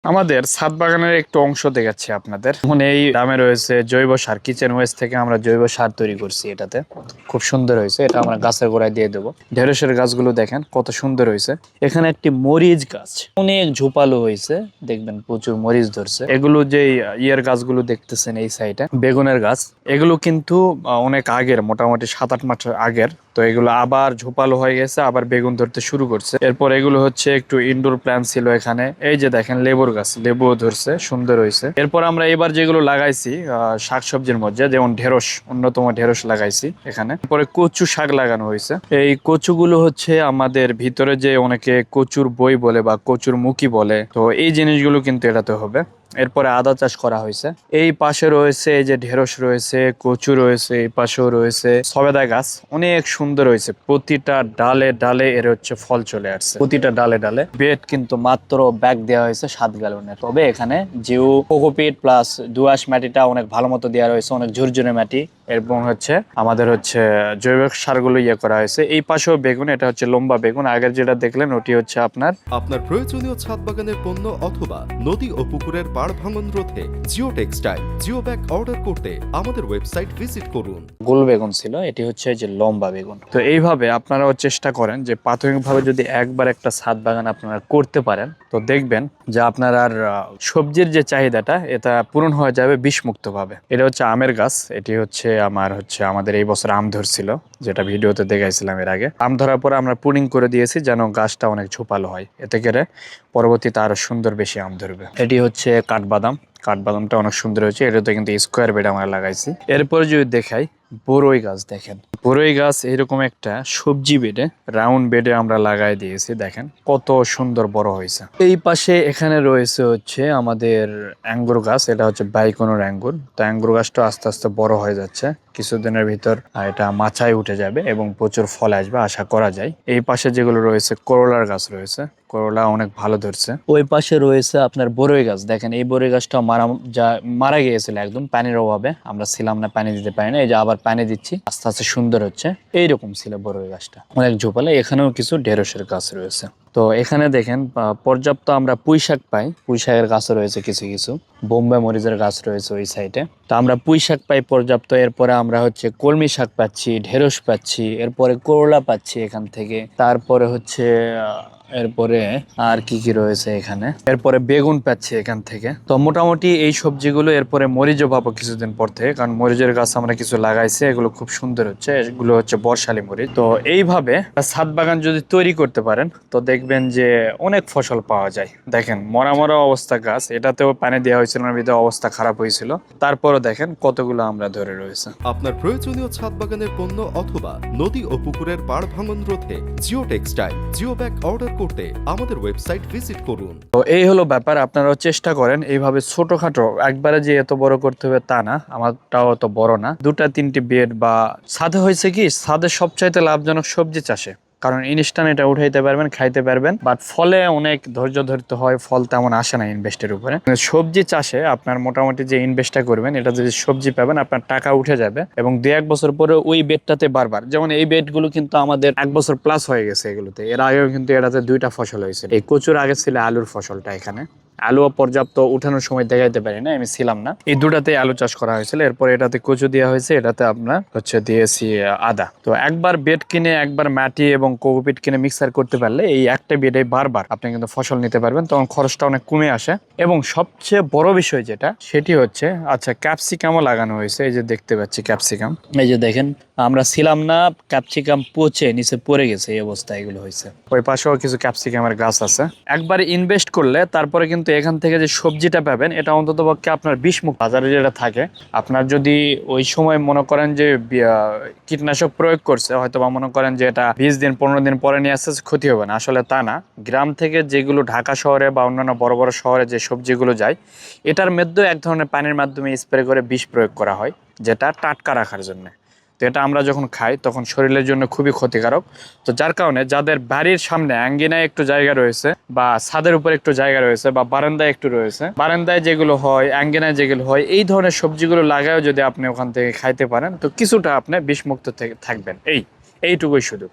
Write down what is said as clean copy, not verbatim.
আমাদের ছাদ বাগানের একটু অংশ দেখাচ্ছি আপনাদের। এখন এই দামে রয়েছে জৈব সার, কিচেন ওয়েস্ট থেকে আমরা জৈব সার তৈরি করছি। এটাতে খুব সুন্দর হয়েছে। এটা আমরা গাছের গোড়ায় দিয়ে দেবো। ঢেঁড়সের গাছগুলো দেখেন কত সুন্দর হয়েছে। এখানে একটি মরিচ গাছ অনেক ঝোপালো হয়েছে, দেখবেন প্রচুর মরিচ ধরছে। এগুলো যে ইয়ের গাছগুলো দেখতেছেন এই সাইডে, বেগুনের গাছ, এগুলো কিন্তু অনেক আগের, মোটামুটি 7-8 মাস আগের। তো এগুলো আবার ঝোপালো হয়ে গেছে, আবার বেগুন ধরতে শুরু করছে। এরপর এগুলো হচ্ছে একটু ইনডোর প্ল্যান্ট ছিল এখানে। এই যে দেখেন লেবুর গাছ, লেবুও ধরছে, সুন্দর হয়েছে। এরপর আমরা এবার যেগুলো লাগাইছি শাকসবজির মধ্যে, যেমন ঢেঁড়স, অন্যতম ঢেঁড়স লাগাইছি এখানে। পরে কচু শাক লাগানো হয়েছে। এই কচুগুলো হচ্ছে আমাদের ভিতরে যে অনেকে কচুর বই বলে বা কচুর মুখী বলে, তো এই জিনিসগুলো কিন্তু এটাতে হবে। এরপরে আদা চাষ করা হয়েছে। এই পাশে রয়েছে এই যে ঢেঁড়স রয়েছে, কচু রয়েছে, এই পাশেও রয়েছে সবেদা গাছ, অনেক সুন্দর হয়েছে। প্রতিটা ডালে ডালে এর হচ্ছে ফল চলে আসছে, প্রতিটা ডালে ডালে। বেড কিন্তু মাত্র ব্যাগ দেওয়া হয়েছে 7 গ্যালনের। তবে এখানে জিও কোকোপিট প্লাস দোআঁশ মাটিটা অনেক ভালো মতো দেওয়া রয়েছে, অনেক ঝুরঝুরে মাটি, এবং হচ্ছে আমাদের হচ্ছে জৈব সারগুলো করা হয়েছে। এই পাশেও বেগুন, এটা হচ্ছে লম্বা বেগুন। আগের যেটা দেখলেন ওটি হচ্ছে আপনার প্রয়োজনীয় ছাদ বাগানের পণ্য অথবা নদী ও পুকুরের পাড় ভাঙন রোধে geo textile geo bag order করতে আমাদের ওয়েবসাইট ভিজিট করুন। গোল বেগুন ছিল, এটি হচ্ছে যে লম্বা বেগুন। তো এইভাবে আপনারাও চেষ্টা করেন যে প্রাথমিকভাবে যদি একবার একটা ছাদ বাগান আপনারা করতে পারেন, তো দেখবেন যে আপনার আর সবজির যে চাহিদাটা এটা পূরণ হয়ে যাবে বিষমুক্ত ভাবে। এটা হচ্ছে আমের গাছ। এটি হচ্ছে আমাদের এই বছর আম ধরছিল, যেটা ভিডিওতে দেখাইছিলাম এর আগে। আম ধরার পরে আমরা পুডিং করে দিয়েছি যেন গাছটা অনেক ঝোপালো হয়, এতে করে পরবর্তীতে আরো সুন্দর বেশি আম ধরবে। এটি হচ্ছে কাঠবাদাম। কাঠবাদামটা অনেক সুন্দর হয়েছে। এটাতে কিন্তু স্কোয়ার বেড আমরা লাগাইছি। এরপরে যদি দেখাই বড়ই গাছ, দেখেন বড়ই গাছ এরকম একটা সবজি বেডে, রাউন্ড বেডে আমরা লাগাই দিয়েছি। দেখেন কত সুন্দর বড় হয়েছে। এই পাশে এখানে রয়েছে হচ্ছে আমাদের অ্যাঙ্গুর গাছ। এটা হচ্ছে বাইকোনোর অ্যাঙ্গুর। তো অ্যাঙ্গুর গাছটা আস্তে আস্তে বড় হয়ে যাচ্ছে, কিছুদিনের ভিতর এটা মাচায় উঠে যাবে এবং প্রচুর ফল আসবে আশা করা যায়। এই পাশে যেগুলো রয়েছে করলার গাছ রয়েছে, করলা অনেক ভালো ধরছে। ওই পাশে রয়েছে আপনার বড়ই গাছ। দেখেন এই বড়ই গাছটা মারা গিয়েছিল একদম পানির অভাবে, আমরা ছিলাম না, পানি দিতে পারি না। এই যে আবার পানি দিচ্ছি, আস্তে আস্তে সুন্দর হচ্ছে। এইরকম ছিল বড়ই গাছটা, অনেক ঝোপালে। এখানেও কিছু ঢেঁড়সের গাছ রয়েছে। তো এখানে দেখেন পর্যাপ্ত আমরা পুঁই শাক পাই, পুঁই শাকের গাছও রয়েছে কিছু কিছু। বোম্বে মরিচের গাছ রয়েছে ওই সাইডে। তো আমরা পুঁই শাক পাই পর্যাপ্ত। এরপরে আমরা হচ্ছে কলমি শাক পাচ্ছি, ঢেঁড়স পাচ্ছি, এরপরে করলা পাচ্ছি এখান থেকে। তারপরে হচ্ছে এরপরে আর কি কি রয়েছে এখানে, এরপরে বেগুন পাচ্ছি এখান থেকে। তো মোটামুটি এই সবজিগুলো, এরপরে মরিচও পাবো কিছুদিন পর থেকে, কারণ মরিচের গাছ আমরা কিছু লাগাইছি, এগুলো খুব সুন্দর হচ্ছে। এগুলো হচ্ছে বর্ষালি মরিচ। তো এইভাবে ছাদ বাগান যদি তৈরি করতে পারেন, তো দেখবেন যে অনেক ফসল পাওয়া যায়। দেখেন মরা মরা অবস্থা গাছ, এটাতেও পানি দেওয়া হয়েছিল না, বিধে অবস্থা খারাপ হয়েছিল। তারপরও দেখেন কতগুলো আমরা ধরে রয়েছে। আপনার প্রয়োজনীয় ছাদ বাগানের পণ্য অথবা নদী ও পুকুরের পাড় ভাঙন রোধে geo textile geo bag order করতে আমাদের ওয়েবসাইট ভিজিট করুন। তো এই হলো ব্যাপার। আপনারাও চেষ্টা করেন এইভাবে ছোটখাটো, একবারে যে এত বড় করতে হবে তা না, আমারটাও অত বড় না, 2-3টি বেড বা ছাদে। হয়েছে কি, ছাদে সবচাইতে লাভজনক সবজি চাষে, কারণ ইনস্ট্যান্ট এটা উঠাইতে পারবেন, খাইতে পারবেন। বাট ফলে অনেক ধৈর্য ধরতে হয়, ফল তেমন আসে না ইনভেস্টের উপরে। সবজি চাষে আপনার মোটামুটি যে ইনভেস্টটা করবেন, এটা যদি সবজি পাবেন, আপনার টাকা উঠে যাবে এবং 2-1 বছর পরে ওই বেডটাতে বারবার, যেমন এই বেডগুলো কিন্তু আমাদের 1 বছর প্লাস হয়ে গেছে এগুলোতে। এর আগেও কিন্তু এটাতে 2টা ফসল হয়েছে। এই কচুর আগে ছিল আলুর ফসলটা এখানে। আলুও পর্যাপ্ত উঠানোর সময় দেখাইতে পারি না, আমি ছিলাম না। এই দুটাতে আলু চাষ করা হয়েছিল। এরপর এটাতে কচু দেওয়া হয়েছে, এটাতে আপনার হচ্ছে দিয়েছি আদা। তো একবার বেড কিনে, একবার মাটি এবং কোকোপিট কিনে মিক্সার করতে পারলে এই একটা বেডে বারবার আপনি কিন্তু ফসল নিতে পারবেন, তখন খরচটা অনেক কমে আসে। এবং সবচেয়ে বড় বিষয় যেটা, সেটি হচ্ছে আচ্ছা ক্যাপসিকামও লাগানো হয়েছে। এই যে দেখতে পাচ্ছি ক্যাপসিকাম, এই যে দেখেন, আমরা ছিলাম না, ক্যাপসিকাম পচে নিচে পড়ে গেছে, এই অবস্থা এগুলো হয়েছে। ওই পাশেও কিছু ক্যাপসিকামের গাছ আছে। একবার ইনভেস্ট করলে তারপরে কিন্তু এখান থেকে যে সবজিটা পাবেন, এটা অন্তত পক্ষে আপনার বিষমুক্ত। বাজারে যেটা থাকে, আপনার যদি ওই সময় মনে করেন যে কীটনাশক প্রয়োগ করছে, হয়তো বা মনে করেন যে এটা 20 দিন 15 দিন পরে নিয়ে আসছে, ক্ষতি হবে না, আসলে তা না। গ্রাম থেকে যেগুলো ঢাকা শহরে বা অন্যান্য বড় বড় শহরে যে সবজিগুলো যায়, এটার মধ্যেও এক ধরনের পানির মাধ্যমে স্প্রে করে বিষ প্রয়োগ করা হয়, যেটা টাটকা রাখার জন্য। তো এটা আমরা যখন খাই তখন শরীরের জন্য খুবই ক্ষতিকারক। তো যার কারণে যাদের বাড়ির সামনে আঙ্গিনায় একটু জায়গা রয়েছে, বা ছাদের উপর একটু জায়গা রয়েছে, বা বারান্দায় একটু রয়েছে, বারান্দায় যেগুলো হয়, আঙ্গিনায় যেগুলো হয়, এই ধরনের সবজিগুলো লাগায়ও যদি আপনি ওখান থেকে খাইতে পারেন, তো কিছুটা আপনি বিষমুক্ত থেকে থাকবেন। এইটুকুই শুধু।